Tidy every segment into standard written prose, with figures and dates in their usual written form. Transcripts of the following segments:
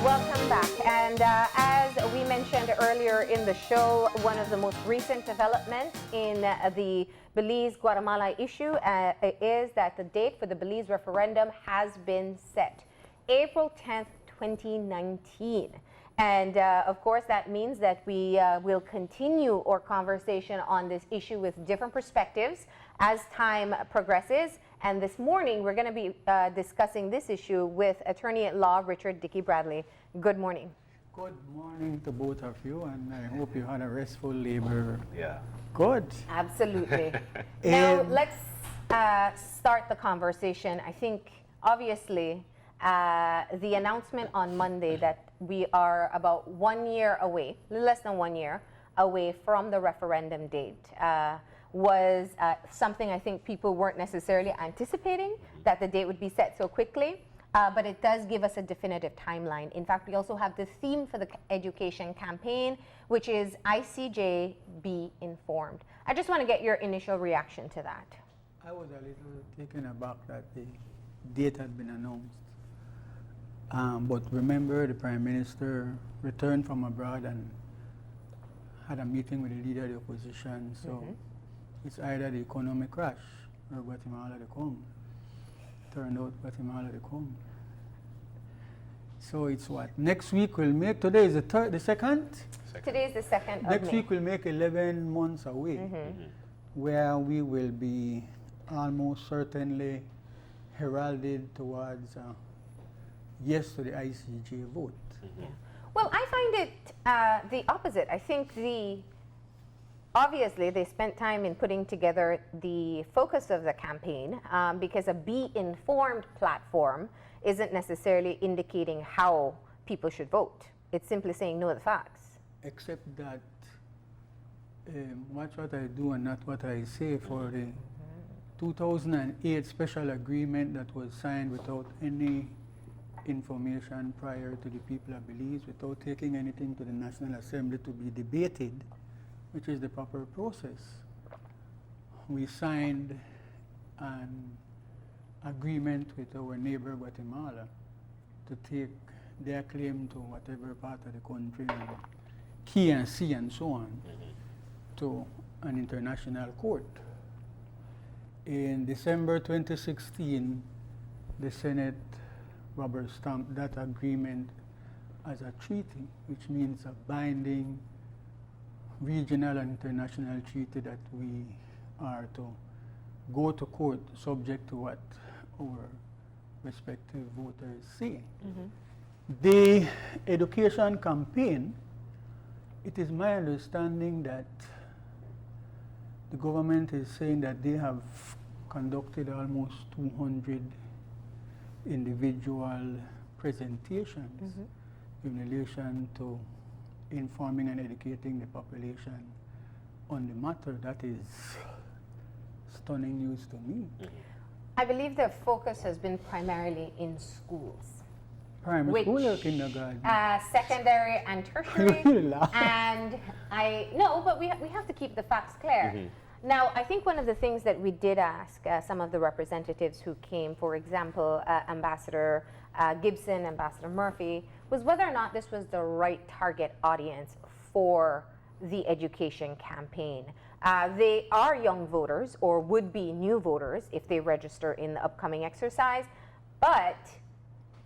Welcome back. And as we mentioned earlier in the show, one of the most recent developments in the Belize Guatemala issue is that the date for the Belize referendum has been set, April 10th, 2019. And of course, that means that we will continue our conversation on this issue with different perspectives as time progresses. And this morning, we're going to be discussing this issue with attorney at law Richard Dickie Bradley. Good morning. Good morning to both of you, and I hope you had a restful labor. Yeah. Good. Absolutely. Now, let's start the conversation. I think, obviously, the announcement on Monday that we are about 1 year away, less than 1 year away from the referendum date, was something I think people weren't necessarily anticipating, that the date would be set so quickly, but it does give us a definitive timeline. In fact, we also have the theme for the education campaign, which is ICJ, Be Informed. I just want to get your initial reaction to that. I was a little taken aback that the date had been announced. But remember, the Prime Minister returned from abroad and had a meeting with the leader of the opposition. So it's either the economic crash or Guatemala to come. Turned out Guatemala to come. So it's what? Next week we'll make, today is the second? Today is the 2nd of May. Next week we'll make 11 months away, where we will be almost certainly heralded towards yes to the ICJ vote. Yeah. Well, I find it the opposite. I think obviously they spent time in putting together the focus of the campaign because a Be Informed platform isn't necessarily indicating how people should vote. It's simply saying know the facts. Except that watch what I do and not what I say. For the 2008 special agreement that was signed without any information prior to the people of Belize, without taking anything to the National Assembly to be debated, which is the proper process. We signed an agreement with our neighbor Guatemala to take their claim to whatever part of the country, and key and sea and so on, to an international court. In December 2016, the Senate rubber stamped that agreement as a treaty, which means a binding regional and international treaty that we are to go to court subject to what our respective voters say. The education campaign, it is my understanding that the government is saying that they have conducted almost 200 individual presentations in relation to informing and educating the population on the matter. That is stunning news to me. I believe the focus has been primarily in schools. Primary school or kindergarten? Secondary and tertiary. And but we have to keep the facts clear. Now, I think one of the things that we did ask some of the representatives who came, for example, Ambassador Gibson, Ambassador Murphy, was whether or not this was the right target audience for the education campaign. They are young voters or would be new voters if they register in the upcoming exercise, but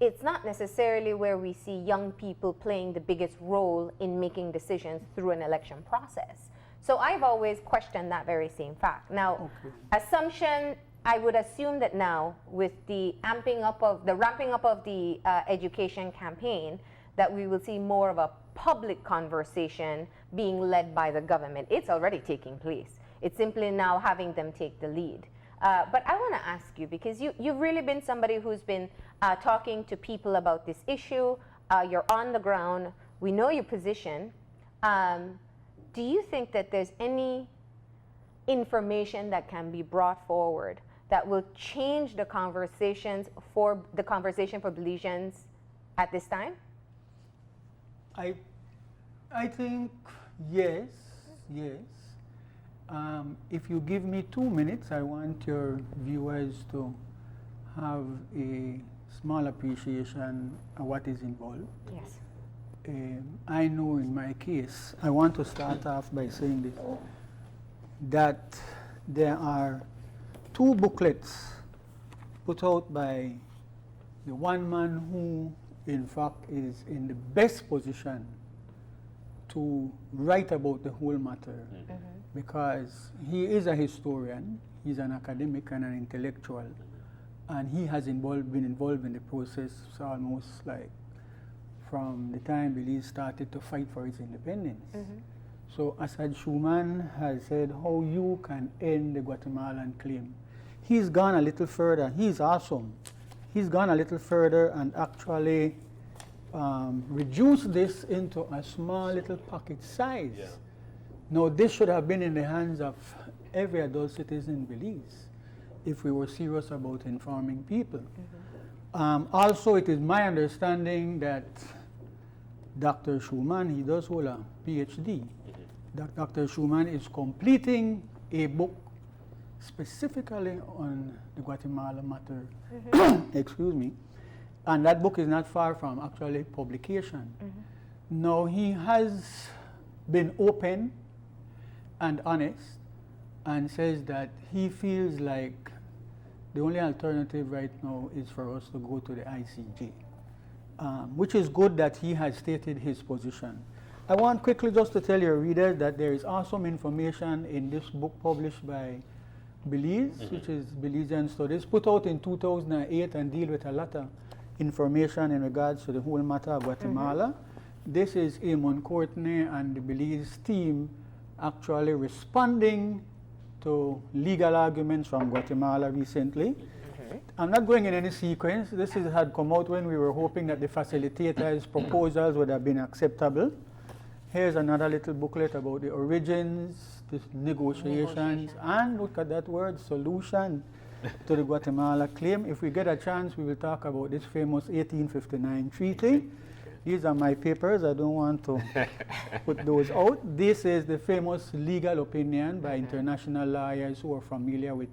it's not necessarily where we see young people playing the biggest role in making decisions through an election process. So I've always questioned that very same fact. Now, assumption, I would assume that now with the ramping up of the education campaign, that we will see more of a public conversation being led by the government. It's already taking place. It's simply now having them take the lead. But I want to ask you, because you've really been somebody who's been talking to people about this issue. You're on the ground. We know your position. Do you think that there's any information that can be brought forward that will change the conversation for Belizeans at this time? I think yes. If you give me 2 minutes, I want your viewers to have a small appreciation of what is involved. Yes. I know in my case, I want to start off by saying this, that there are 2 booklets put out by the one man who in fact is in the best position to write about the whole matter, because he is a historian, he's an academic and an intellectual, and he has been involved in the process almost like from the time Belize started to fight for its independence. So Assad Schuman has said how you can end the Guatemalan claim. He's gone a little further. He's awesome. He's gone a little further and actually reduced this into a small little pocket size. Yeah. Now, this should have been in the hands of every adult citizen in Belize if we were serious about informing people. Also, it is my understanding that Dr. Schuman, he does hold a PhD. Dr. Schuman is completing a book specifically on the Guatemala matter, excuse me, and that book is not far from actually publication. Now, he has been open and honest and says that he feels like the only alternative right now is for us to go to the ICJ, which is good that he has stated his position. I want quickly just to tell your readers that there is awesome information in this book published by Belize, which is Belizean Studies, put out in 2008 and deal with a lot of information in regards to the whole matter of Guatemala. This is Eamon Courtney and the Belize team actually responding to legal arguments from Guatemala recently. I'm not going in any sequence. This had come out when we were hoping that the facilitators' proposals would have been acceptable. Here's another little booklet about the origins, the negotiations, and look at that word, solution to the Guatemala claim. If we get a chance, we will talk about this famous 1859 treaty. These are my papers. I don't want to put those out. This is the famous legal opinion by international lawyers who are familiar with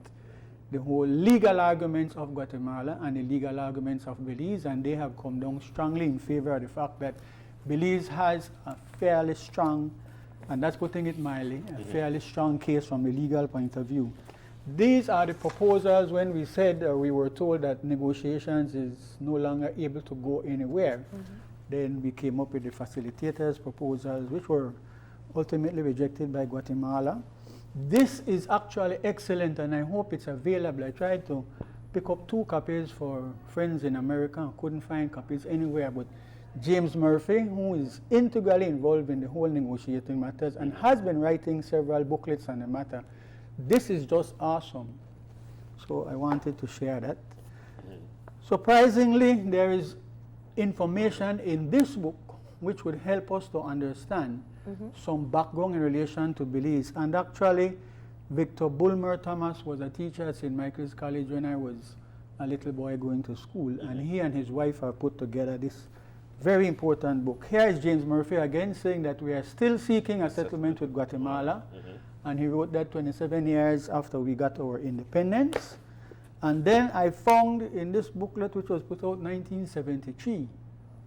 the whole legal arguments of Guatemala and the legal arguments of Belize, and they have come down strongly in favor of the fact that Belize has a fairly strong, and that's putting it mildly, a fairly strong case from the legal point of view. These are the proposals when we said we were told that negotiations is no longer able to go anywhere. Then we came up with the facilitators' proposals, which were ultimately rejected by Guatemala. This is actually excellent, and I hope it's available. I tried to pick up 2 copies for friends in America. I couldn't find copies anywhere, but James Murphy, who is integrally involved in the whole negotiating matters and has been writing several booklets on the matter. This is just awesome. So I wanted to share that. Surprisingly, there is information in this book which would help us to understand some background in relation to Belize. And actually, Victor Bulmer Thomas was a teacher at St. Michael's College when I was a little boy going to school, and he and his wife have put together this very important book. Here is James Murphy again saying that we are still seeking a settlement with Guatemala, and he wrote that 27 years after we got our independence. And then I found in this booklet, which was put out in 1973,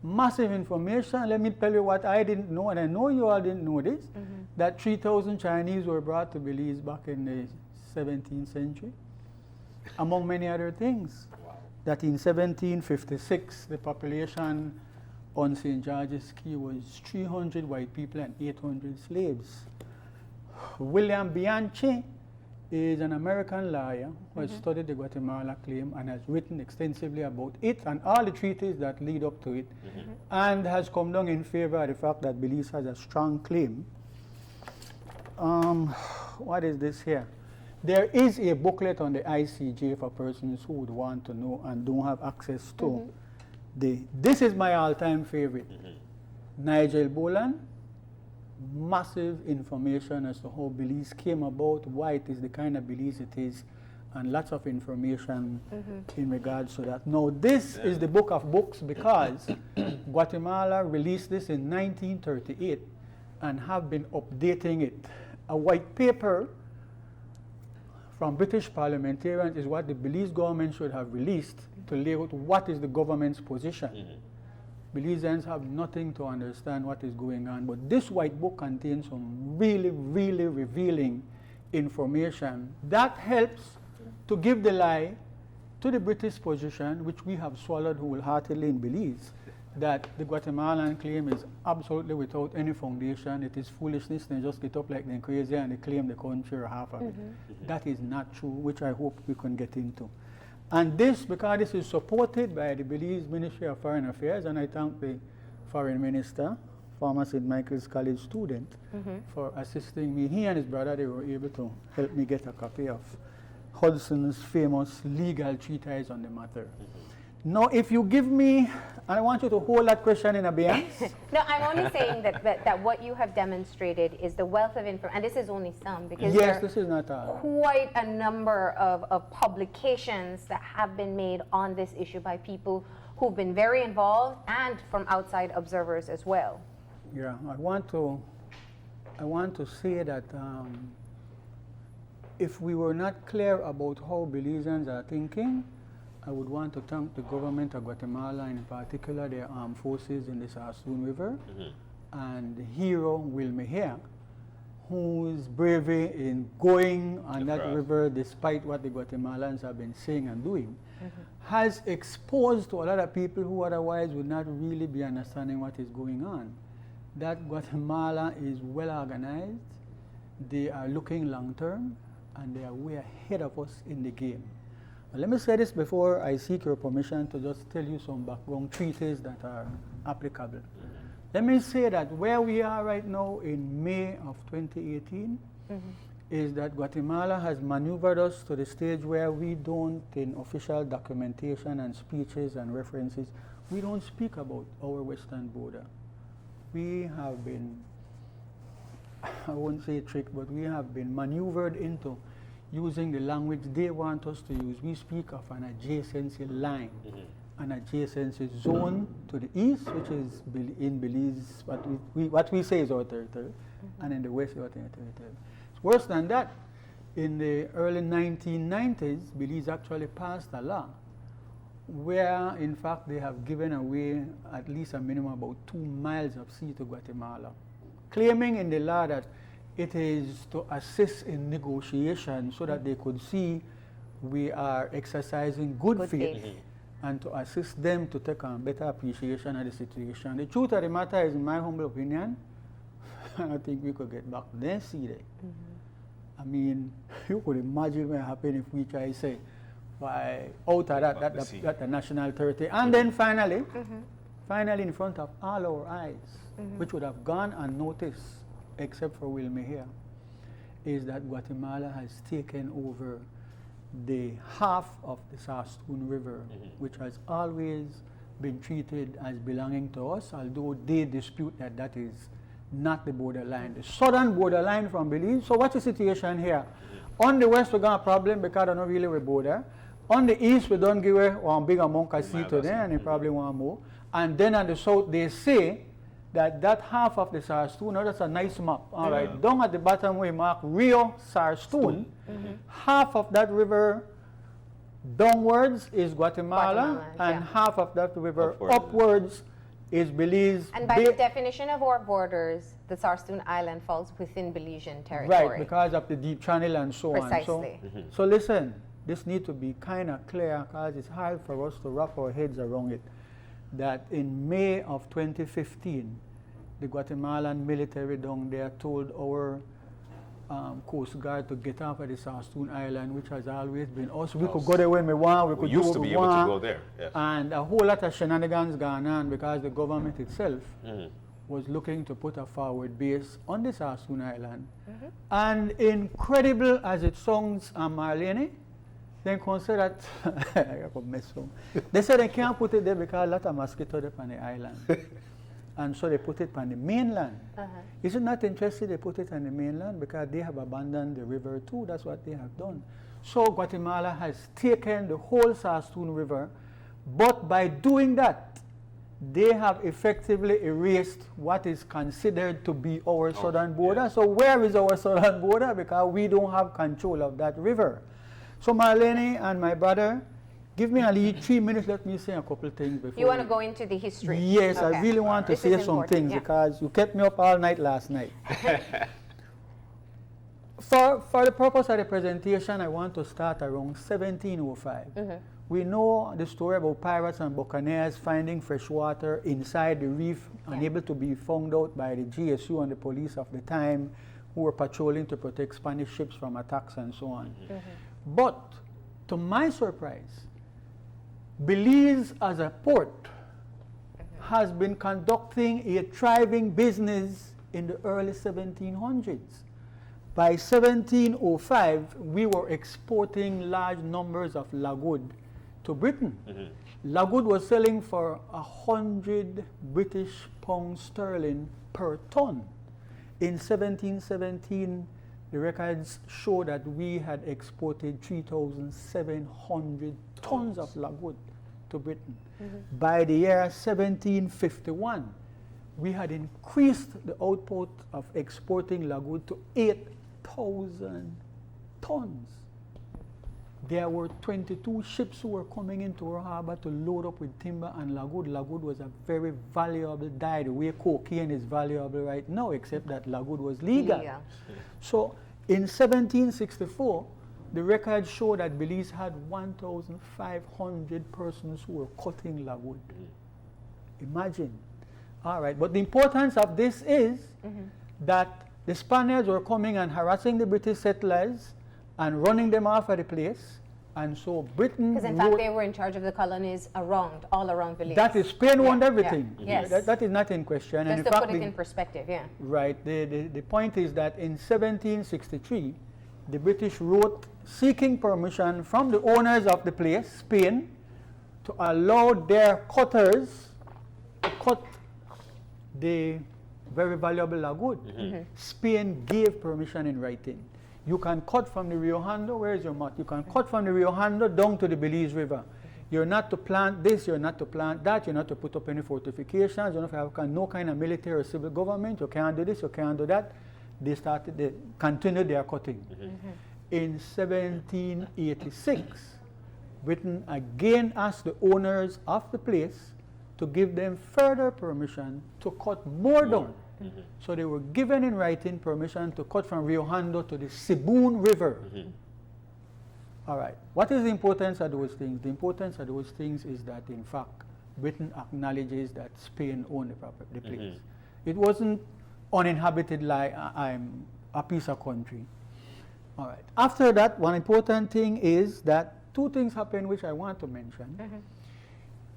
massive information. Let me tell you what I didn't know, and I know you all didn't know this, that 3,000 Chinese were brought to Belize back in the 17th century, among many other things. That in 1756, the population on St. George's Key was 300 white people and 800 slaves. William Bianchi is an American lawyer who has studied the Guatemala claim and has written extensively about it and all the treaties that lead up to it, and has come down in favor of the fact that Belize has a strong claim. What is this here? There is a booklet on the ICJ for persons who would want to know and don't have access to. This is my all-time favorite. Nigel Boland, massive information as to how Belize came about, why it is the kind of Belize it is, and lots of information in regards to that. Now, this is the book of books because Guatemala released this in 1938 and have been updating it. A white paper from British parliamentarians is what the Belize government should have released to lay out what is the government's position. Belizeans have nothing to understand what is going on, but this white book contains some really, really revealing information that helps to give the lie to the British position, which we have swallowed wholeheartedly in Belize, that the Guatemalan claim is absolutely without any foundation. It is foolishness. They just get up like they're crazy and they claim the country or half of it. That is not true, which I hope we can get into. And this, because this is supported by the Belize Ministry of Foreign Affairs, and I thank the Foreign Minister, former St. Michael's College student, for assisting me. He and his brother, they were able to help me get a copy of Hudson's famous legal treatise on the matter. Now, if you give me, I want you to hold that question in abeyance. No, I'm only saying that what you have demonstrated is the wealth of information, and this is only some, because yes, this is not all. Quite a number of publications that have been made on this issue by people who've been very involved and from outside observers as well. Yeah, I want to say that if we were not clear about how Belizeans are thinking, I would want to thank the government of Guatemala, in particular their armed forces in the Sarsoon River, and the hero Will Mejia, whose bravery in going on that river, despite what the Guatemalans have been saying and doing, has exposed to a lot of people who otherwise would not really be understanding what is going on, that Guatemala is well organized, they are looking long term, and they are way ahead of us in the game. Let me say this before I seek your permission to just tell you some background treatises that are applicable. Let me say that where we are right now in May of 2018 is that Guatemala has maneuvered us to the stage where we don't, in official documentation and speeches and references, we don't speak about our western border. We have been, I won't say tricked, but we have been maneuvered into using the language they want us to use. We speak of an adjacency line, an adjacency zone to the east, which is in Belize, what we say is our territory, and in the west, our territory. It's worse than that. In the early 1990s, Belize actually passed a law where, in fact, they have given away at least a minimum about 2 miles of sea to Guatemala, claiming in the law that it is to assist in negotiations so that they could see we are exercising good faith and to assist them to take a better appreciation of the situation. The truth of the matter is, in my humble opinion, I don't think we could get back there, see there. I mean, you could imagine what happened if we try to say, why, out of that the national territory. And then finally, finally in front of all our eyes, which would have gone unnoticed, except for Will Mejia, is that Guatemala has taken over the half of the Sarsoon River, which has always been treated as belonging to us, although they dispute that that is not the borderline. The southern borderline from Belize. So what's the situation here? On the west, we got a problem because they don't really have a border. On the east, we don't give one big amount of sea to them, and they probably want more. And then on the south, they say that half of the Sarsoon, now that's a nice map, all right, down at the bottom we mark Rio Sarsoon, half of that river downwards is Guatemala and half of that river upwards is Belize. And by the definition of our borders, the Sarsoon Island falls within Belizean territory. Right, because of the deep channel and so on. Precisely. So listen, this needs to be kind of clear because it's hard for us to wrap our heads around it. That in May of 2015, the Guatemalan military down there told our Coast Guard to get off of the Sarsoon Island, which has always been us. We could go there when we want, we could do what we want. Used to be able to go there, yes. And a whole lot of shenanigans gone on because the government itself was looking to put a forward base on the Sarsoon Island. And incredible as it sounds, Marlene, they consider that they said they can't put it there because a lot of mosquitoes there on the island. And so they put it on the mainland. Is it not interesting they put it on the mainland? Because they have abandoned the river too. That's what they have done. So Guatemala has taken the whole Sarsoon River, but by doing that, they have effectively erased what is considered to be our southern border. So where is our southern border? Because we don't have control of that river. So Marlene and my brother, give me at least 3 minutes, let me say a couple of things before. You want to go into the history? Yes, Okay. I really want to This say is some important, things yeah. because you kept me up all night last night. For the purpose of the presentation, I want to start around 1705. We know the story about pirates and buccaneers finding fresh water inside the reef, unable to be found out by the GSU and the police of the time, who were patrolling to protect Spanish ships from attacks and so on. But to my surprise, Belize as a port has been conducting a thriving business in the early 1700s. By 1705, we were exporting large numbers of lagwood to Britain. Lagwood was selling for 100 British pounds sterling per ton. In 1717, the records show that we had exported 3,700 tons of lagwood to Britain. By the year 1751, we had increased the output of exporting lagwood to 8,000 tons. There were 22 ships who were coming into our harbor to load up with timber and lagwood. Lagwood was a very valuable dye, the way cocaine is valuable right now, except that lagwood was legal. So in 1764, the records show that Belize had 1,500 persons who were cutting lagwood. Imagine. All right, but the importance of this is that the Spaniards were coming and harassing the British settlers and running them off of the place, and so Britain... Because in fact they were in charge of the colonies all around Belize. That is, Spain owned everything. Yes. That is not in question. Just and in to fact, put it in perspective, Right. The point is that in 1763, the British wrote seeking permission from the owners of the place, Spain, to allow their cutters to cut the very valuable lagwood. Spain gave permission in writing. You can cut from the Rio Hondo, where is your map? You can cut from the Rio Hondo down to the Belize River. You're not to plant this, you're not to plant that, you're not to put up any fortifications, you don't have no kind of military or civil government, you can't do this, you can't do that. They continued their cutting. In 1786, Britain again asked the owners of the place to give them further permission to cut more down. So they were given in writing permission to cut from Rio Hondo to the Siboon River. All right. What is the importance of those things? The importance of those things is that, in fact, Britain acknowledges that Spain owned the place. It wasn't uninhabited like a piece of country. All right. After that, one important thing is that two things happened which I want to mention.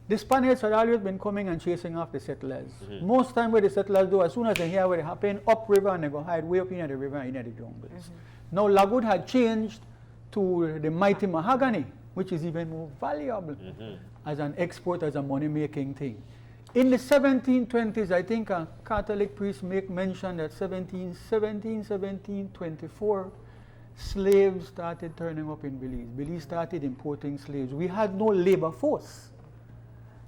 The Spaniards had always been coming and chasing off the settlers. Most time what the settlers do, as soon as they hear what happened, upriver and they go hide way up in the river and in the jungles. Now lagwood had changed to the mighty mahogany, which is even more valuable as an export, as a money-making thing. In the 1720s, I think a Catholic priest make mention that 1724, slaves started turning up in Belize. Belize started importing slaves. We had no labor force.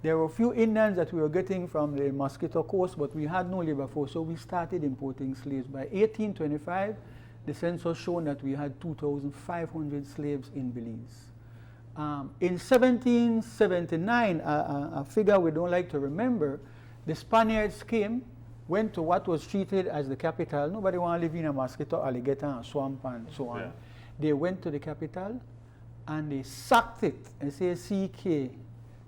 There were a few Indians that we were getting from the Mosquito Coast, but we had no labor force, so we started importing slaves. By 1825, the census showed that we had 2,500 slaves in Belize. In 1779, a figure we don't like to remember, the Spaniards came, went to what was treated as the capital. Nobody want to live in a mosquito, alligator, and swamp, and so on. They went to the capital, and they sacked it, S-A-C-K.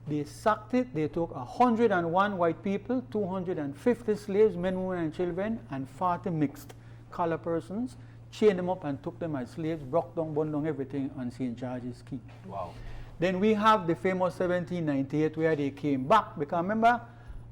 They sacked it. They took 101 white people, 250 slaves, men, women, and children, and 40 mixed color persons, chained them up and took them as slaves, broke down, burned down everything on St. George's Key. Wow. Then we have the famous 1798 where they came back, because remember,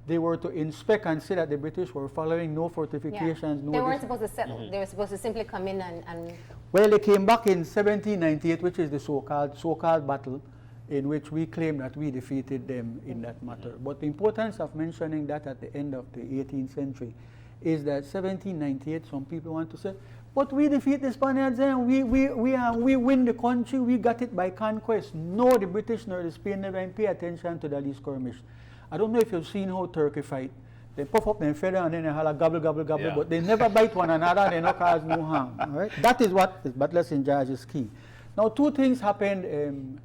they were to inspect and see that the British were following no fortifications. No they weren't supposed to settle. They were supposed to simply come in and... Well, they came back in 1798, which is the so-called battle, in which we claim that we defeated them in that matter. But the importance of mentioning that at the end of the 18th century is that 1798, some people want to say, but we defeat the Spaniards and we win the country, we got it by conquest. No, the British nor the Spain never even pay attention to that skirmish. I don't know if you've seen how turkey fight. They puff up their feather and then they holler gobble, gobble, gobble, but they never bite one another, they no cause no harm. All right? That is what is Butler St. George's Key. Now, two things happened.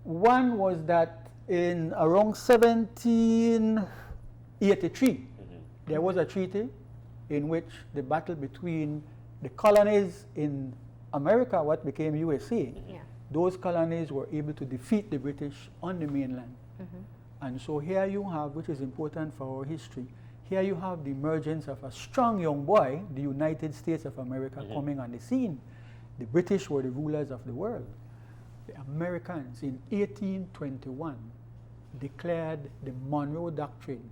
One was that in around 1783, there was a treaty in which the battle between the colonies in America, what became USA, those colonies were able to defeat the British on the mainland. And so here you have, which is important for our history, here you have the emergence of a strong young boy, the United States of America, coming on the scene. The British were the rulers of the world. The Americans in 1821 declared the Monroe Doctrine,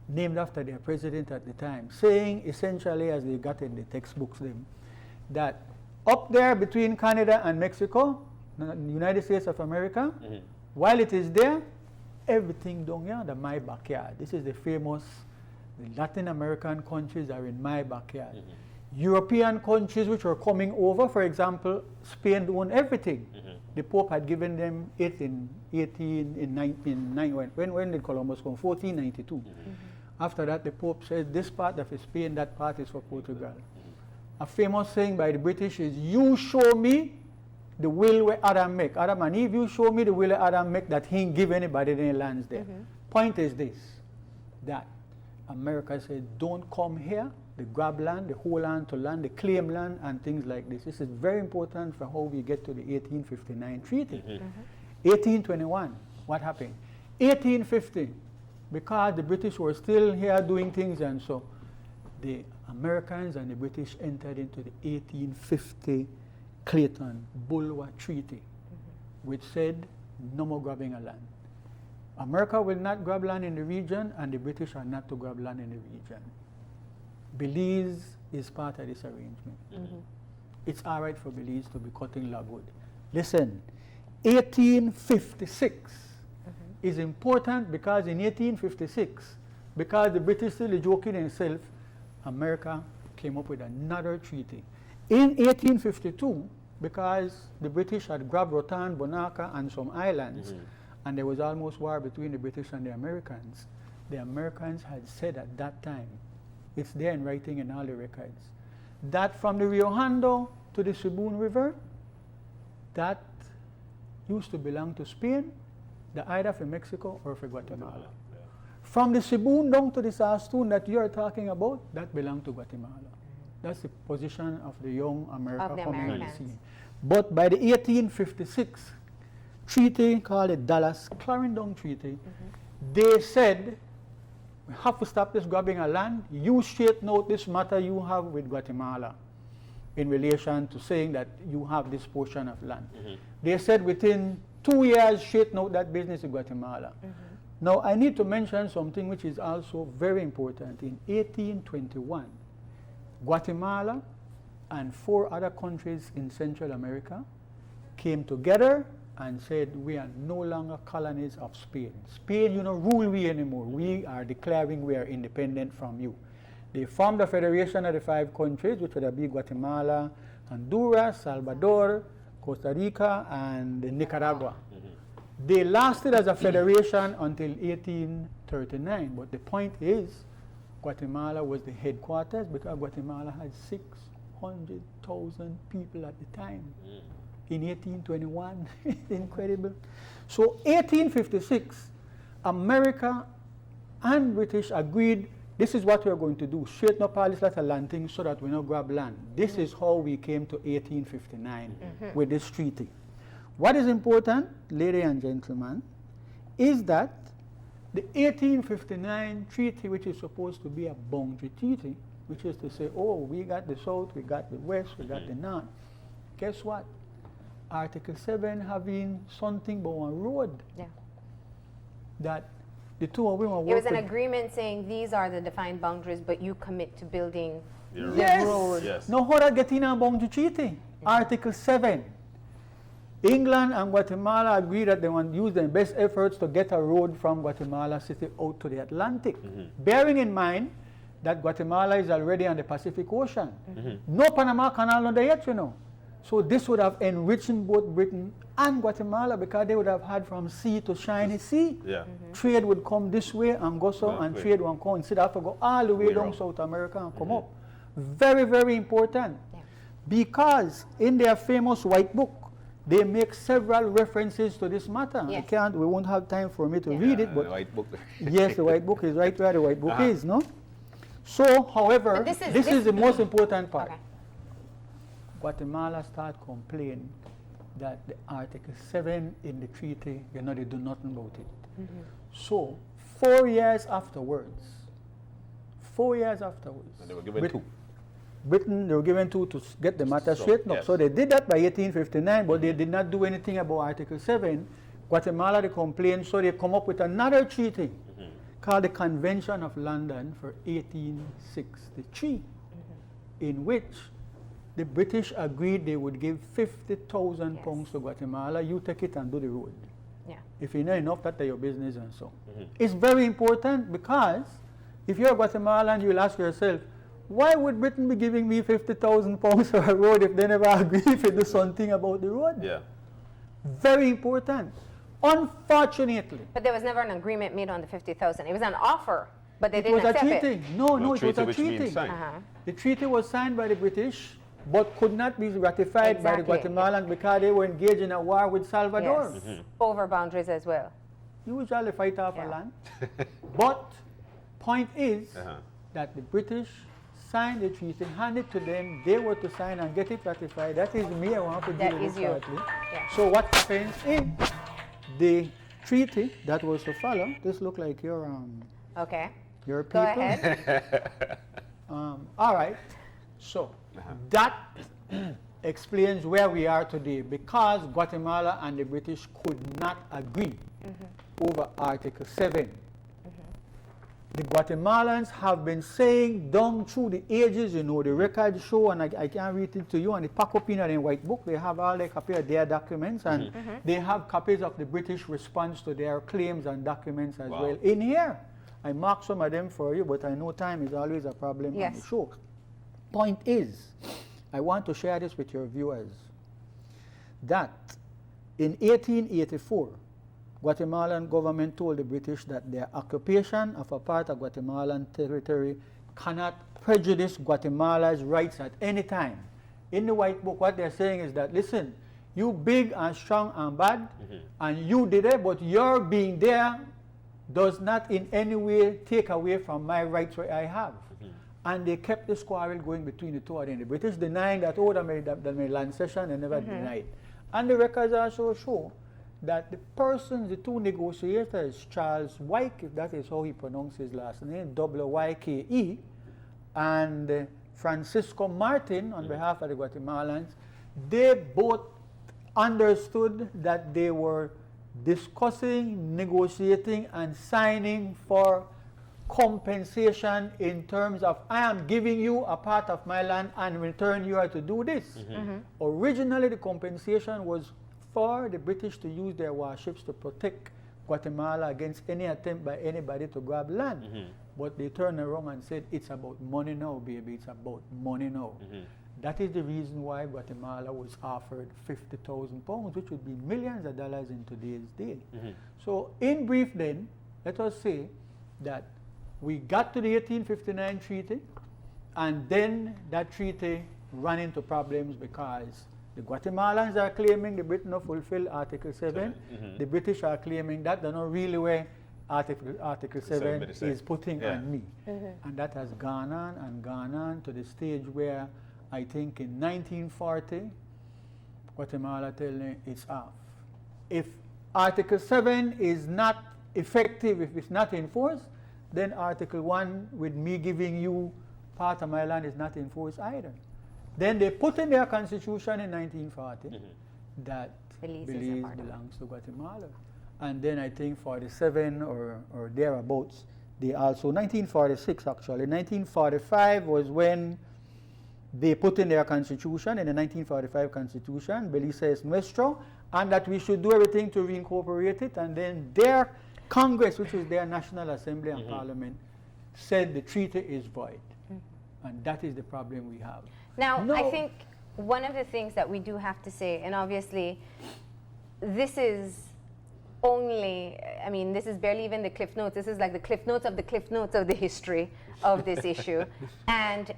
named after their president at the time, saying essentially, as they got in the textbooks, that up there between Canada and Mexico, the United States of America, while it is there, everything down here is my backyard. This is the famous, the Latin American countries are in my backyard. European countries which were coming over, for example, Spain owned everything. The Pope had given them it in when did Columbus come? 1492. After that, the Pope said, this part of Spain, that part is for Portugal. A famous saying by the British is, you show me the will where Adam make. Adam and Eve, you show me the will where Adam make, that he ain't give anybody any lands there. Point is this, that America said, don't come here, the grab land, the whole land to land, the claim land, and things like this. This is very important for how we get to the 1859 treaty. 1821, what happened? 1850, because the British were still here doing things, and so the Americans and the British entered into the 1850 Clayton-Bulwer Treaty, which said no more grabbing of land. America will not grab land in the region, and the British are not to grab land in the region. Belize is part of this arrangement. It's all right for Belize to be cutting logwood. Listen, 1856 is important because in 1856, because the British still joking themselves, America came up with another treaty. In 1852, because the British had grabbed Rotan, Bonacca, and some islands, and there was almost war between the British and the Americans had said at that time, it's there in writing in all the records, that from the Rio Hondo to the Sibun River, that used to belong to Spain, either for Mexico or for Guatemala. From the Sibun down to the Sastoon that you are talking about, that belonged to Guatemala. That's the position of the young America coming on the scene. But by the 1856 treaty called the Dallas-Clarendon Treaty, they said, we have to stop this grabbing of land. You straighten out this matter you have with Guatemala in relation to saying that you have this portion of land. They said within 2 years, straighten out that business in Guatemala. Now, I need to mention something which is also very important. In 1821, Guatemala and 4 other countries in Central America came together and said, we are no longer colonies of Spain. Spain, you don't rule we anymore. We are declaring we are independent from you. They formed a federation of the 5 countries, which would be Guatemala, Honduras, Salvador, Costa Rica, and Nicaragua. They lasted as a federation until 1839, but the point is, Guatemala was the headquarters because Guatemala had 600,000 people at the time. In 1821, incredible. So 1856, America and British agreed, this is what we are going to do, straighten up all this lot of land things so that we don't grab land. This is how we came to 1859 with this treaty. What is important, ladies and gentlemen, is that the 1859 treaty, which is supposed to be a boundary treaty, which is to say, oh, we got the South, we got the West, we got the North. Guess what? Article 7 having something about a road. That the two of them are working. It was an agreement saying these are the defined boundaries, but you commit to building the road. Now how that get in a boundary treaty? Article 7. England and Guatemala agree that they want to use their best efforts to get a road from Guatemala City out to the Atlantic. Bearing in mind that Guatemala is already on the Pacific Ocean. No Panama Canal on there yet, you know. So this would have enriched both Britain and Guatemala because they would have had from sea to shiny sea. Trade would come this way and go so, and trade would come instead of to go all the way down South America and come up. Very, very important. Because in their famous white book, they make several references to this matter. Yes. We won't have time for me to read it, but the white book. yes, the white book is right where the white book is, no? So, however, But this is the most important part. Okay. Guatemala start complaining that the Article 7 in the treaty, they do nothing about it. So, 4 years afterwards, And they were given two. Britain, they were given two to get the matter So, straightened up. yes. So they did that by 1859, but they did not do anything about Article 7. Guatemala, they complained, so they come up with another treaty called the Convention of London for 1863, in which the British agreed they would give 50,000 Yes. pounds to Guatemala. You take it and do the road. Yeah. If you know enough, that's your business and so. It's very important because if you're Guatemalan, you'll ask yourself, why would Britain be giving me 50,000 pounds for a road if they never agree to do something about the road? Yeah. Very important. Unfortunately, But there was never an agreement made on the 50,000. It was an offer, but they it didn't was a accept treaty. it. No, it was treaty a which means treaty. signed. The treaty was signed by the British, but could not be ratified by the Exactly. Guatemalans because they were engaged in a war with Salvador. Yes. Over boundaries as well. Usually fight off Yeah. a land. But point is Uh-huh. that the British signed the treaty, handed it to them, they were to sign and get it ratified. That is me, I want to do That it is you. partly. Yeah. So what happens in the treaty that was to follow, this look like your Okay. people. Go ahead. All right. So that explains where we are today because Guatemala and the British could not agree over Article 7. The Guatemalans have been saying down through the ages, the records show, and I can't read it to you, and the pack up in the white book, they have all the copies of their documents, and they have copies of the British response to their claims and documents as well in here. I marked some of them for you, but I know time is always a problem on the Yes. show. Point is, I want to share this with your viewers, that in 1884, Guatemalan government told the British that their occupation of a part of Guatemalan territory cannot prejudice Guatemala's rights at any time. In the white book, what they're saying is that, listen, you big and strong and bad, and you did it, but your being there does not in any way take away from my rights where I have. And they kept this quarrel going between the two of them. The British denying that, oh, they made land cession, and never denied. And the records also show that the persons, the two negotiators, Charles Wyke, if that is how he pronounced his last name, W-Y-K-E, and Francisco Martin, on behalf of the Guatemalans, they both understood that they were discussing, negotiating, and signing for compensation in terms of, I am giving you a part of my land and in return you are to do this. Originally, the compensation was for the British to use their warships to protect Guatemala against any attempt by anybody to grab land. But they turned around and said, it's about money now, baby, it's about money now. That is the reason why Guatemala was offered 50,000 pounds, which would be millions of dollars in today's day. So in brief then, let us say that we got to the 1859 treaty, and then that treaty ran into problems because the Guatemalans are claiming the Britain not fulfill Article 7. The British are claiming that they're not really where Article 7 is putting on me. And that has gone on to the stage where I think in 1940, Guatemala telling me it's off. If Article 7 is not effective, if it's not enforced, then Article 1 with me giving you part of my land is not enforced either. Then they put in their constitution in 1940 that Belize belongs to Guatemala. And then I think 47 or thereabouts, they also, 1946 actually, 1945 was when they put in their constitution, in the 1945 constitution, Belize says nuestro, and that we should do everything to reincorporate it, and then their Congress, which is their National Assembly and Parliament, said the treaty is void. And that is the problem we have. Now, I think one of the things that we do have to say, and obviously this is only, I mean, this is barely even the cliff notes. This is like the cliff notes of the history of this issue. And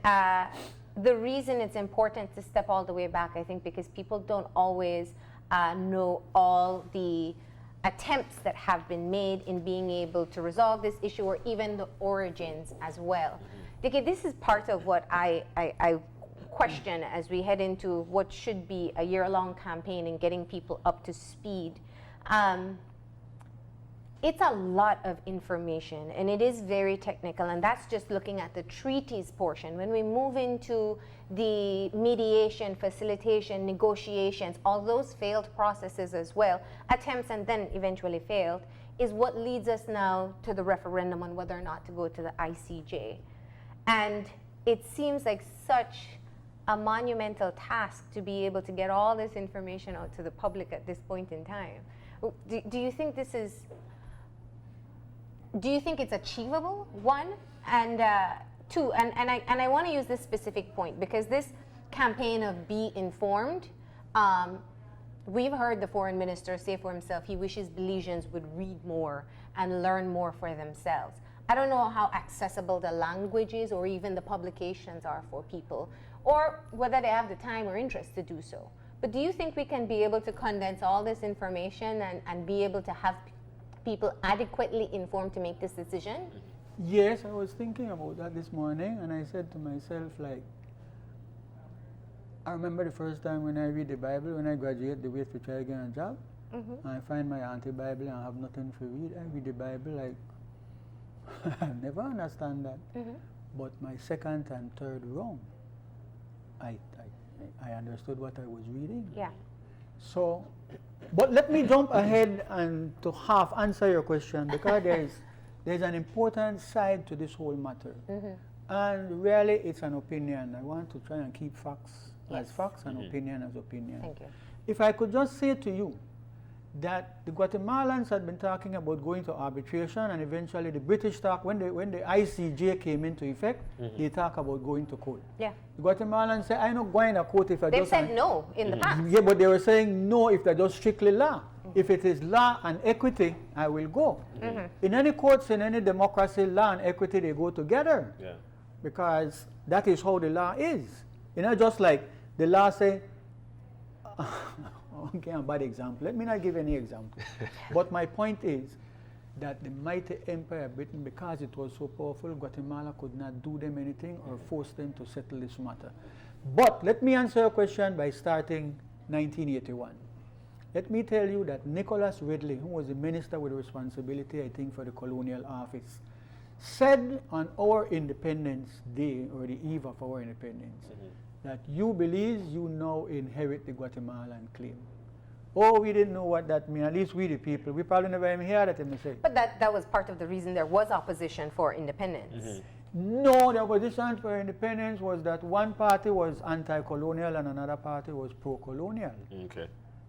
the reason it's important to step all the way back, I think, because people don't always know all the attempts that have been made in being able to resolve this issue, or even the origins as well. Dickie, this is part of what I question as we head into what should be a year-long campaign in getting people up to speed. It's a lot of information, and it is very technical, and that's just looking at the treaties portion. When we move into the mediation, facilitation, negotiations, all those failed processes as well, attempts and then eventually failed, is what leads us now to the referendum on whether or not to go to the ICJ. And it seems like such a monumental task to be able to get all this information out to the public at this point in time. Do you think this is... Do you think it's achievable, one? And two, and I want to use this specific point because this campaign of be informed, we've heard the foreign minister say for himself he wishes Belizeans would read more and learn more for themselves. I don't know how accessible the language is or even the publications are for people, or whether they have the time or interest to do so. But do you think we can be able to condense all this information and be able to have people adequately informed to make this decision? Yes, I was thinking about that this morning, and I said to myself, like, I remember the first time when I read the Bible, when I graduate the way to try to get a job, and I find my auntie Bible and I have nothing to read. I read the Bible like, I never understand that. But my second and third round, I understood what I was reading. Yeah. So, but let me jump ahead and to half answer your question, because there's an important side to this whole matter. And really it's an opinion. I want to try and keep facts as facts and opinion as opinion. Thank you. If I could just say to you that the Guatemalans had been talking about going to arbitration, and eventually the British talk, when the ICJ came into effect, they talk about going to court. Yeah. The Guatemalans say, I'm not going to court if I They've just... said no in the past. Yeah, but they were saying no if they're just strictly law. If it is law and equity, I will go. In any courts, in any democracy, law and equity, they go together. Yeah. Because that is how the law is. You know, just like the law say, okay, a bad example. Let me not give any example. But my point is that the mighty empire of Britain, because it was so powerful, Guatemala could not do them anything or force them to settle this matter. But let me answer your question by starting 1981. Let me tell you that Nicholas Ridley, who was the minister with responsibility, I think, for the colonial office, said on our Independence Day, or the eve of our independence, that you Belize, you now inherit the Guatemalan claim. Oh, we didn't know what that meant. At least we the people. We probably never even heard that in the say. But that was part of the reason there was opposition for independence. No, the opposition for independence was that one party was anti-colonial and another party was pro-colonial. Okay.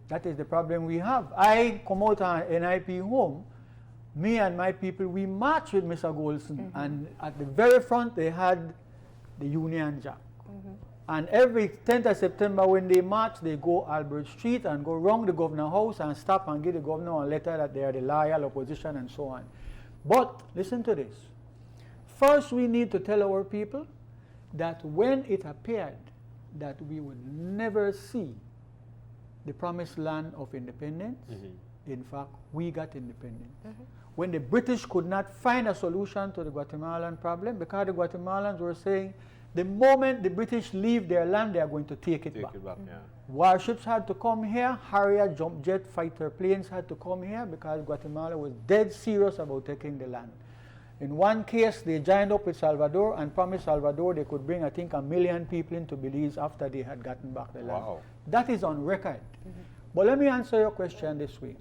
That is the problem we have. I come out on NIP home, me and my people, we marched with Mr. Golson, and at the very front they had the Union Jack. And every 10th of September when they march, they go Albert Street and go round the governor house and stop and give the governor a letter that they are the loyal opposition and so on. But listen to this. First, we need to tell our people that when it appeared that we would never see the promised land of independence, in fact, we got independence. When the British could not find a solution to the Guatemalan problem, because the Guatemalans were saying, the moment the British leave their land, they are going to take it back. Warships had to come here, Harrier jump jet fighter planes had to come here because Guatemala was dead serious about taking the land. In one case, they joined up with Salvador and promised Salvador they could bring, I think, 1 million people into Belize after they had gotten back the land. Wow. That is on record. But let me answer your question this way.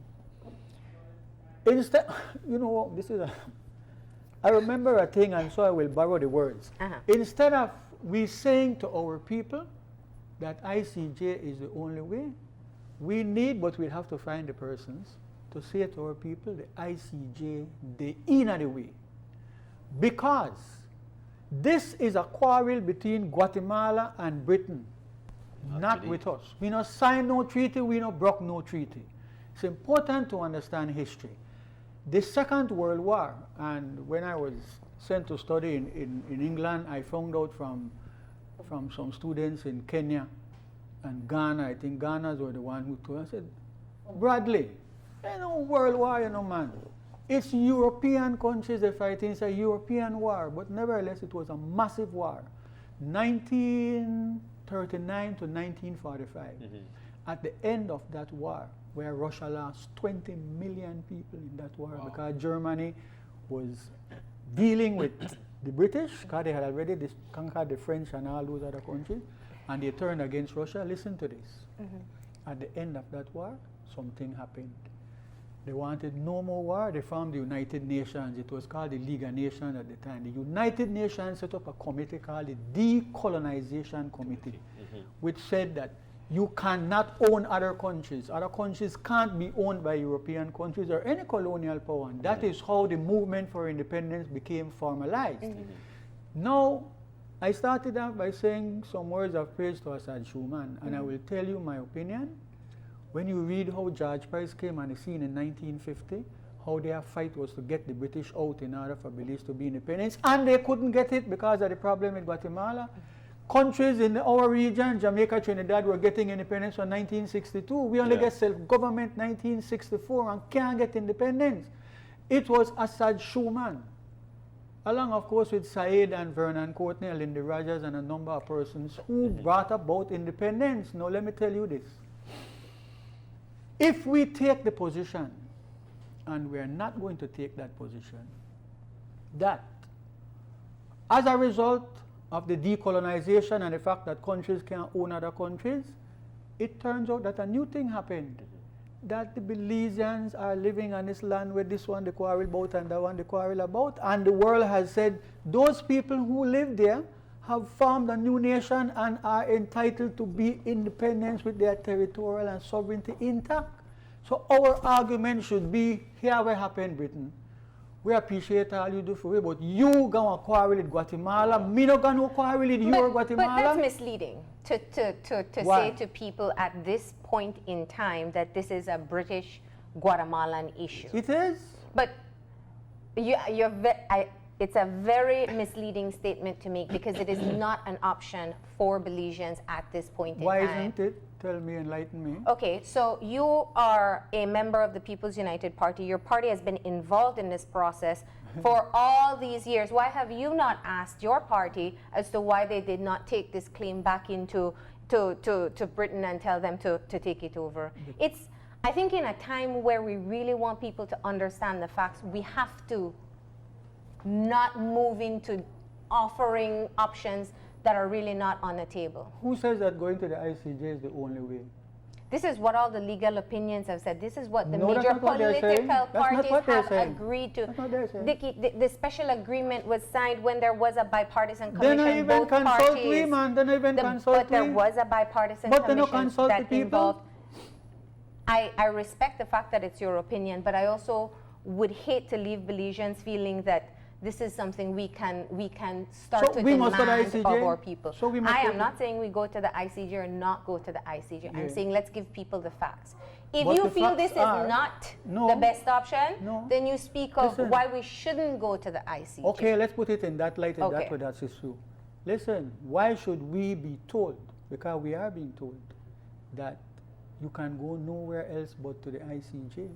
Instead, you know, this is I remember a thing, and so I will borrow the words. Instead of we saying to our people that ICJ is the only way, we need, but we have to find the persons to say to our people, the ICJ, the inner way. Because this is a quarrel between Guatemala and Britain, not with us. We not signed no treaty, we not broke no treaty. It's important to understand history. The Second World War, and when I was sent to study in England, I found out from some students in Kenya and Ghana. I think Ghana's were the one who told us, I said, Bradley, you know, world war, you know, man. It's European countries they're fighting. It's a European war, but nevertheless, it was a massive war. 1939 to 1945. At the end of that war, where Russia lost 20 million people in that war because Germany was dealing with the British, because they had already conquered the French and all those other countries, and they turned against Russia. Listen to this. At the end of that war, something happened. They wanted no more war. They formed the United Nations. It was called the League of Nations at the time. The United Nations set up a committee called the Decolonization Committee, which said that you cannot own other countries. Other countries can't be owned by European countries or any colonial power. And that is how the movement for independence became formalized. Now, I started out by saying some words of praise to Assad Schuman, and I will tell you my opinion. When you read how George Price came on the scene in 1950, how their fight was to get the British out in order for Belize to be independent, and they couldn't get it because of the problem in Guatemala. Countries in our region, Jamaica, Trinidad, were getting independence from 1962. We only get self-government 1964 and can't get independence. It was Assad Schuman, along of course with Said and Vernon Courtney, Lindy Rogers, and a number of persons who brought about independence. Now let me tell you this. If we take the position, and we're not going to take that position, that as a result of the decolonization and the fact that countries can't own other countries, it turns out that a new thing happened. That the Belizeans are living on this land where this one they quarrel about and that one they quarrel about, and the world has said those people who live there have formed a new nation and are entitled to be independent with their territorial and sovereignty intact. So our argument should be, here what happened, Britain. We appreciate all you do for it, but you gonna quarrel with Guatemala, me not gonna quarrel with your Guatemala. But that's misleading to say to people at this point in time that this is a British Guatemalan issue. It is. But it's a very misleading statement to make because it is not an option for Belizeans at this point in time. Why isn't it? Tell me, enlighten me. Okay, so you are a member of the People's United Party. Your party has been involved in this process for all these years. Why have you not asked your party as to why they did not take this claim back into to Britain and tell them to take it over? It's, I think, in a time where we really want people to understand the facts, we have to not move into offering options that are really not on the table. Who says that going to the ICJ is the only way? This is what all the legal opinions have said. This is what the No, major that's not what they're saying. political That's not parties what they're have saying. agreed to. That's what they're saying. Dickie, the special agreement was signed when there was a bipartisan Then commission. I even Both consult parties, we, man. Then I even consult but there we. was a bipartisan But they no commission consult the that people. involved. I respect the fact that it's your opinion, but I also would hate to leave Belizeans feeling that this is something we can start to demand of our people. So we must I go am not saying we go to the ICJ or not go to the ICJ. Yeah. I'm saying let's give people the facts. If But you the feel this facts are- is not No. the best option, No. then you speak of Listen. why we shouldn't go to the ICJ. Okay, let's put it in that light and Okay. that way that's true. Listen, why should we be told, because we are being told, that you can go nowhere else but to the ICJ?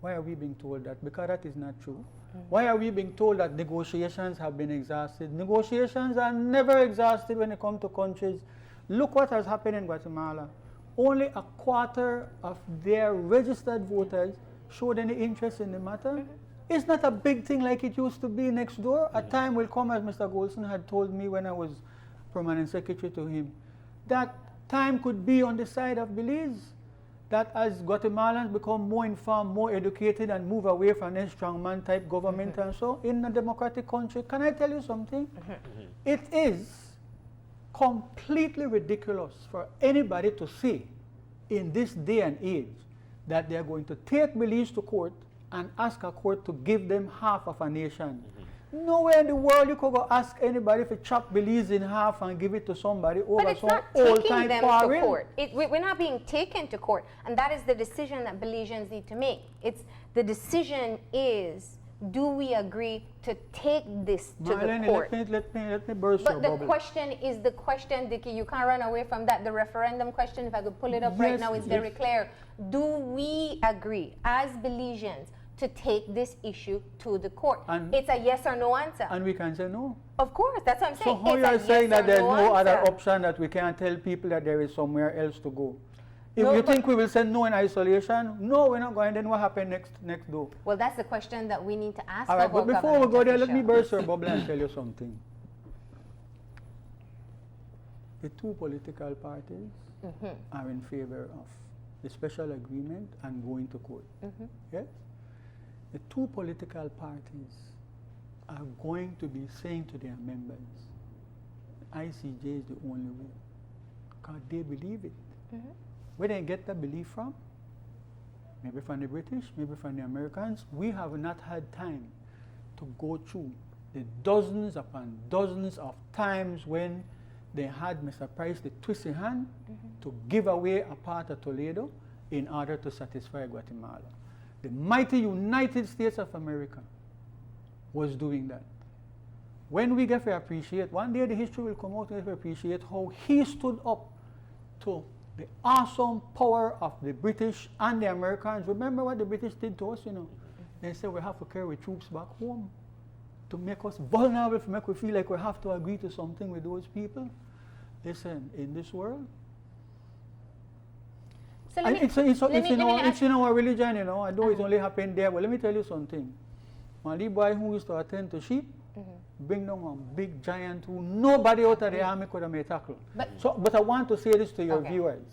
Why are we being told that? Because that is not true. Why are we being told that negotiations have been exhausted? Negotiations are never exhausted when it comes to countries. Look what has happened in Guatemala. Only a quarter of their registered voters showed any interest in the matter. It's not a big thing like it used to be next door. A time will come, as Mr. Golson had told me when I was permanent secretary to him, that time could be on the side of Belize. That as Guatemalans become more informed, more educated, and move away from a strongman type government and so, in a democratic country, can I tell you something? It is completely ridiculous for anybody to say in this day and age that they're going to take Belize to court and ask a court to give them half of a nation. Nowhere in the world you could go ask anybody to chop Belize in half and give it to somebody over But it's some not old taking time them quarrel. to court. We're not being taken to court, and that is the decision that Belizeans need to make. It's the decision is do we agree to take this to Marlene, the court? let me burst your But the bubble. question is the question, Dickie, you can't run away from that. The referendum question, if I could pull it up right Yes, now, is yes. very clear. Do we agree as Belizeans to take this issue to the court? And- It's a yes or no answer. And we can say no. Of course, that's what I'm So saying. how It's you a are saying yes that or there's no other answer. option, that we can't tell people that there is somewhere else to go? If No, you but- think we will say no in isolation, no, we're not going, then what happened next door? Well, that's the question that we need to ask All right, of but our before we government go there, let me official. burst your bubble and tell you something. The two political parties are in favor of the special agreement and going to court. Yes? The two political parties are going to be saying to their members, ICJ is the only way, because they believe it. Where they get that belief from? Maybe from the British, maybe from the Americans. We have not had time to go through the dozens upon dozens of times when they had Mr. Price the twisty hand to give away a part of Toledo in order to satisfy Guatemala. The mighty United States of America was doing that. When we get to appreciate, one day the history will come out and we appreciate how he stood up to the awesome power of the British and the Americans. Remember what the British did to us, you know? They said we have to carry troops back home to make us vulnerable, to make we feel like we have to agree to something with those people. Listen, in this world, So and let me, it's in our religion, you know. I know it's only happened there, but let me tell you something. My little boy who used to attend to sheep, bring down a big giant who nobody out of the army could have made tackle. But I want to say this to your viewers.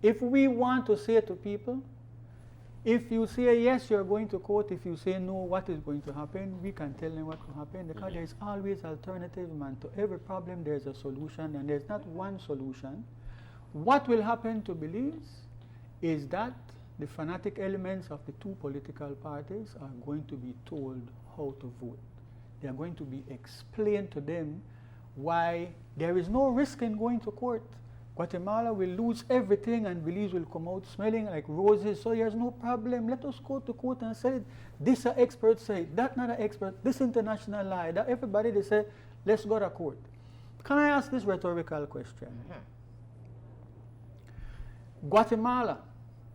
If we want to say to people, if you say yes, you're going to court. If you say no, what is going to happen? We can tell them what will happen, because there is always alternative, man. To every problem, there's a solution, and there's not one solution. What will happen to Belize is that the fanatic elements of the two political parties are going to be told how to vote. They are going to be explained to them why there is no risk in going to court. Guatemala will lose everything and Belize will come out smelling like roses, so there's no problem. Let us go to court and say, this an expert say, that not an expert, this international law, that everybody they say, let's go to court. Can I ask this rhetorical question? Guatemala,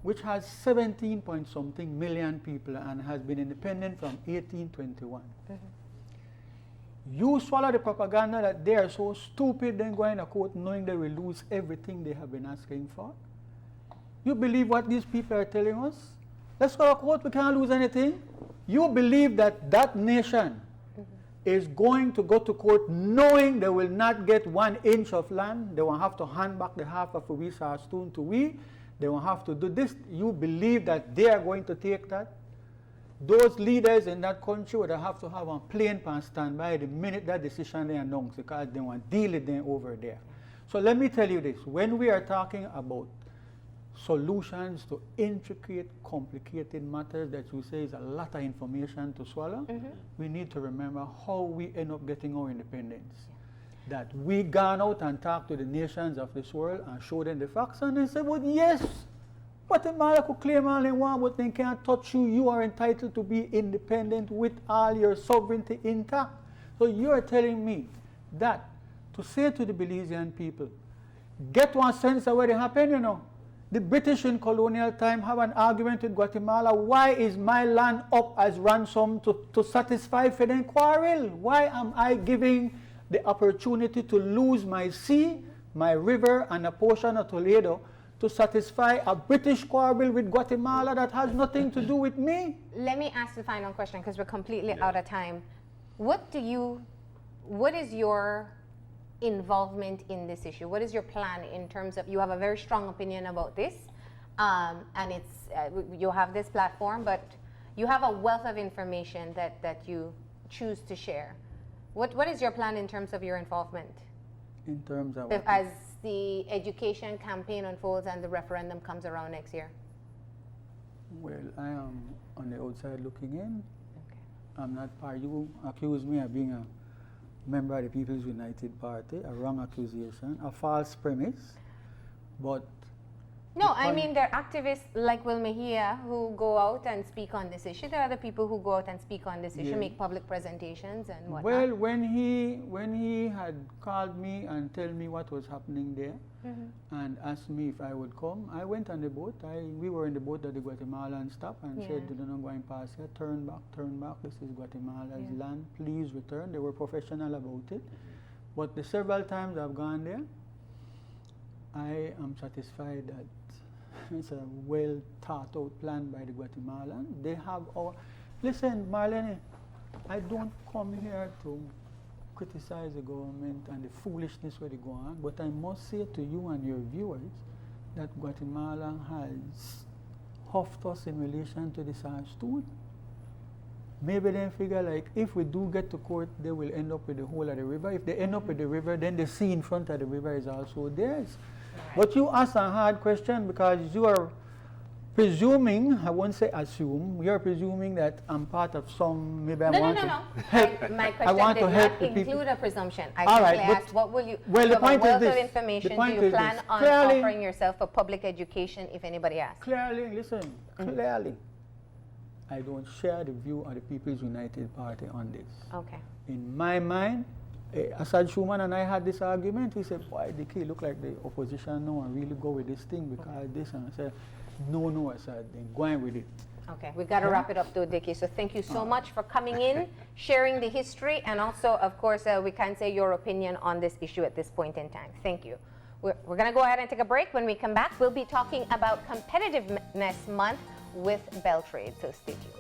which has 17 point something million people and has been independent from 1821. You swallow the propaganda that they are so stupid then going to court knowing they will lose everything they have been asking for? You believe what these people are telling us? Let's go to court, we can't lose anything. You believe that that nation is going to go to court knowing they will not get 1 inch of land. They will have to hand back the half of a Wisa stone to we. They will have to do this. You believe that they are going to take that? Those leaders in that country would have to have a plane pan standby the minute that decision they announce, because they want to deal with them over there. So let me tell you this. When we are talking about solutions to intricate, complicated matters that you say is a lot of information to swallow, we need to remember how we end up getting our independence. That we gone out and talk to the nations of this world and show them the facts, and they say, well, yes, Guatemala could claim all they want, but they can't touch you. You are entitled to be independent with all your sovereignty intact. So you are telling me that to say to the Belizean people, get one sense of what happened, you know. The British in colonial time have an argument with Guatemala. Why is my land up as ransom to satisfy Feden quarrel? Why am I giving the opportunity to lose my sea, my river, and a portion of Toledo to satisfy a British quarrel with Guatemala that has nothing to do with me? Let me ask the final question, because we're completely out of time. What is your involvement in this issue? What is your plan in terms of, you have a very strong opinion about this, and it's you have this platform, but you have a wealth of information that you choose to share. What is your plan in terms of your involvement? In terms of as the education campaign unfolds and the referendum comes around next year? Well, I am on the outside looking in. Okay. I'm not part. You accuse me of being a member of the People's United Party, a wrong accusation, a false premise. But No, I mean, there are activists like Will Mejia who go out and speak on this issue. There are other people who go out and speak on this issue, Yeah. make public presentations and whatnot. Well, when he had called me and tell me what was happening there and asked me if I would come, I went on the boat. We were in the boat at the Guatemalan stop and said, "Do not go past here. Turn back. This is Guatemala's land. Please return." They were professional about it. But the several times I've gone there, I am satisfied that it's a well thought out plan by the Guatemalan. They have our, listen, Marlene, I don't come here to criticize the government and the foolishness where they go on, but I must say to you and your viewers that Guatemala has huffed us in relation to the SARS tool. Maybe they figure like if we do get to court, they will end up with the whole of the river. If they end up with the river, then the sea in front of the river is also theirs. Right. But you ask a hard question because you are presuming, I won't say assume, you're presuming that I'm part of some, maybe I want to help. My question did not include a presumption. I simply asked, what will you, well, the point is this. Of information do you plan on offering yourself for public education if anybody asks? Clearly, listen, clearly, I don't share the view of the People's United Party on this. Okay. In my mind, Assad Schuman and I had this argument. He said, "Boy, Dickie, look like the opposition now and really go with this thing because this." And I said, no, Assad, then go on with it. Okay, we got to wrap it up though, Dickie. So thank you so much for coming in, sharing the history, and also, of course, we can say your opinion on this issue at this point in time. Thank you. We're going to go ahead and take a break. When we come back, we'll be talking about Competitiveness Month with Beltrade, so stay tuned.